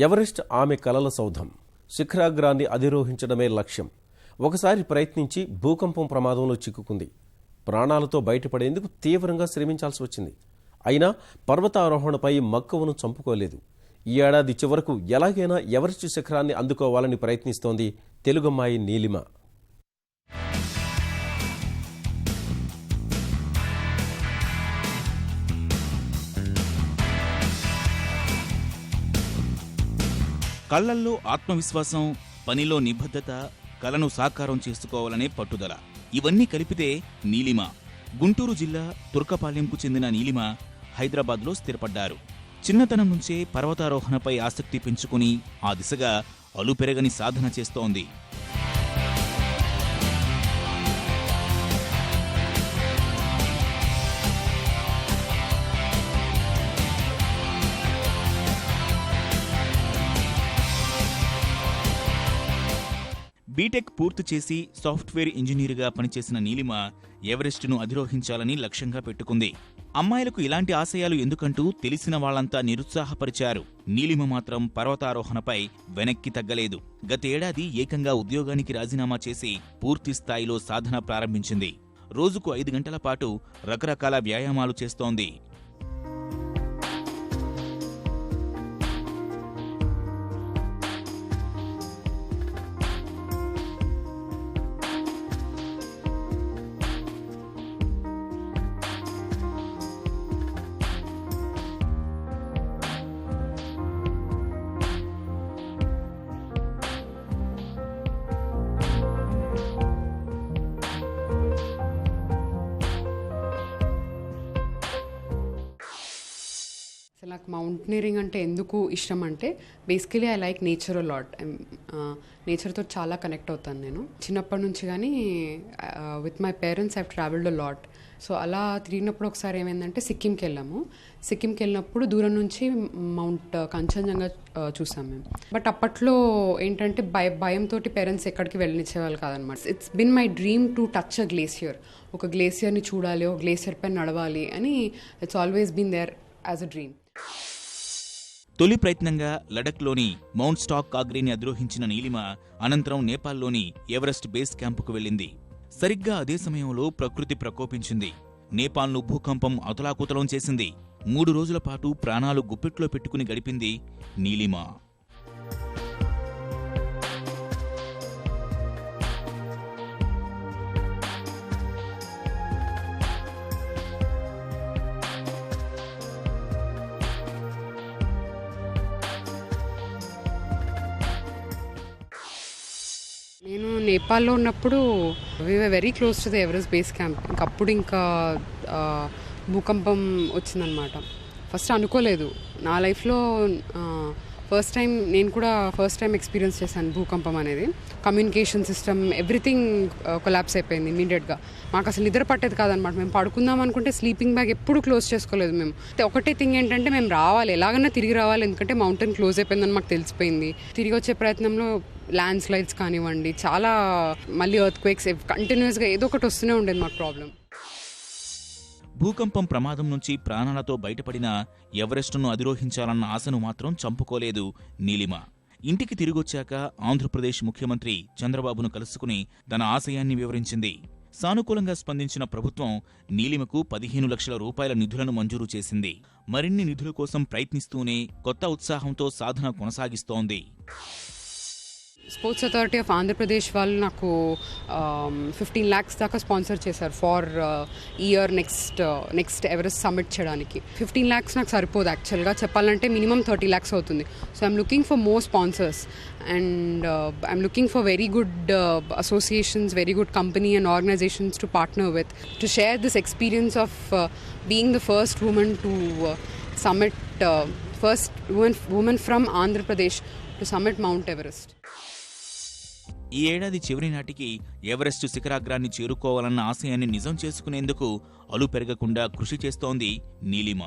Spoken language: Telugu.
ఎవరెస్ట్ ఆమె కలల సౌధం. శిఖరాగ్రాన్ని అధిరోహించడమే లక్ష్యం. ఒకసారి ప్రయత్నించి భూకంపం ప్రమాదంలో చిక్కుకుంది. ప్రాణాలతో బయటపడేందుకు తీవ్రంగా శ్రమించాల్సి వచ్చింది. అయినా పర్వతారోహణపై మక్కువను చంపుకోలేదు. ఈ ఏడాది చివరకు ఎలాగైనా ఎవరెస్ట్ శిఖరాన్ని అందుకోవాలని ప్రయత్నిస్తోంది తెలుగమ్మాయి నీలిమ. కళ్లల్లో ఆత్మవిశ్వాసం, పనిలో నిబద్ధత, కలను సాకారం చేసుకోవాలనే పట్టుదల, ఇవన్నీ కలిపితే నీలిమ. గుంటూరు జిల్లా తుర్కపాలెంకు చెందిన నీలిమ హైదరాబాద్లో స్థిరపడ్డారు. చిన్నతనం నుంచే పర్వతారోహణపై ఆసక్తి పెంచుకుని ఆ దిశగా అలుపెరగని సాధన చేస్తోంది. బీటెక్ పూర్తి చేసి సాఫ్ట్వేర్ ఇంజనీరుగా పనిచేసిన నీలిమ ఎవరెస్టును అధిరోహించాలని లక్ష్యంగా పెట్టుకుంది. అమ్మాయిలకు ఇలాంటి ఆశయాలు ఎందుకంటూ తెలిసిన వాళ్లంతా నిరుత్సాహపరిచారు. నీలిమ మాత్రం పర్వతారోహణపై వెనక్కి తగ్గలేదు. గతేడాది ఏకంగా ఉద్యోగానికి రాజీనామా చేసి పూర్తి స్థాయిలో సాధన ప్రారంభించింది. రోజుకు 5 గంటల పాటు రకరకాల వ్యాయామాలు చేస్తోంది. నాకు మౌంటైనరింగ్ అంటే ఎందుకు ఇష్టం అంటే basically I like nature lot. నేచర్తో చాలా కనెక్ట్ అవుతాను నేను చిన్నప్పటి నుంచి. కానీ with my parents I travelled lot. So అలా తిరిగినప్పుడు ఒకసారి ఏమైందంటే సిక్కింకి వెళ్ళాము. సిక్కింకి వెళ్ళినప్పుడు దూరం నుంచి మౌంట్ కంచన్జంగా చూసాం మేము. బట్ అప్పట్లో ఏంటంటే భయంతో పేరెంట్స్ ఎక్కడికి వెళ్ళనిచ్చేవాళ్ళు కాదనమాట. It's been my dream to touch a glacier. ఒక గ్లేసియర్ని చూడాలి, ఒక గ్లేసియర్ పైన నడవాలి అని it's always been there as a dream. తొలి ప్రయత్నంగా లడఖ్లోని మౌంట్ స్టాక్ కాగ్రీని అధిరోహించిన నీలిమ అనంతరం నేపాల్లోని ఎవరెస్ట్ బేస్ క్యాంపుకు వెళ్ళింది. సరిగ్గా అదే సమయంలో ప్రకృతి ప్రకోపించింది. నేపాల్ను భూకంపం అతలాకుతలం చేసింది. 3 రోజుల పాటు ప్రాణాలు గుప్పెట్లో పెట్టుకుని గడిపింది నీలిమ. నేను నేపాల్లో ఉన్నప్పుడు we are very close to the Everest base camp. ఇంకప్పుడు భూకంపం వచ్చిందనమాట. ఫస్ట్ అనుకోలేదు. నా లైఫ్లో ఫస్ట్ టైం ఎక్స్పీరియన్స్ చేశాను భూకంపం అనేది. కమ్యూనికేషన్ సిస్టమ్ ఎవ్రీథింగ్ కొలాప్స్ అయిపోయింది ఇమీడియట్గా. మాకు అసలు నిద్ర పట్టేది కాదనమాట. మేము పడుకుందాం అనుకుంటే స్లీపింగ్ బ్యాగ్ ఎప్పుడు క్లోజ్ చేసుకోలేదు మేము. ఒకటే థింగ్ ఏంటంటే మేము రావాలి, ఎలాగైనా తిరిగి రావాలి, ఎందుకంటే మౌంటైన్ క్లోజ్ అయిపోయిందని మాకు తెలిసిపోయింది. తిరిగి వచ్చే ప్రయత్నంలో ల్యాండ్ స్లైడ్స్ కానివ్వండి, చాలా మళ్ళీ ఎర్త్ క్వేక్స్ కంటిన్యూస్గా ఏదో ఒకటి వస్తూనే ఉండేది మాకు ప్రాబ్లం. భూకంపం ప్రమాదం నుంచి ప్రాణాలతో బయటపడిన ఎవరెస్టును అధిరోహించాలన్న ఆశను మాత్రం చంపుకోలేదు నీలిమ. ఇంటికి తిరిగొచ్చాక ఆంధ్రప్రదేశ్ ముఖ్యమంత్రి చంద్రబాబును కలుసుకుని తన ఆశయాన్ని వివరించింది. సానుకూలంగా స్పందించిన ప్రభుత్వం నీలిమకు 15 లక్షల రూపాయల నిధులను మంజూరు చేసింది. మరిన్ని నిధుల కోసం ప్రయత్నిస్తూనే కొత్త ఉత్సాహంతో సాధన కొనసాగిస్తోంది. స్పోర్ట్స్ అథారిటీ ఆఫ్ ఆంధ్రప్రదేశ్ వాళ్ళు నాకు 15 lakhs దాకా స్పాన్సర్ చేశారు for year next Everest summit చేయడానికి. 15 lakhs నాకు సరిపోదు యాక్చువల్గా చెప్పాలంటే, మినిమం 30 lakhs అవుతుంది. So I'm looking for more sponsors and I'm looking for very good associations, very good company and organizations to partner with to share this experience of being the first woman to summit, first woman from Andhra Pradesh to summit Mount Everest. ఈ ఏడాది చివరి నాటికి ఎవరెస్టు శిఖరాగ్రాన్ని చేరుకోవాలన్న ఆశయాన్ని నిజం చేసుకునేందుకు అలుపెరగకుండా కృషి చేస్తోంది నీలిమ.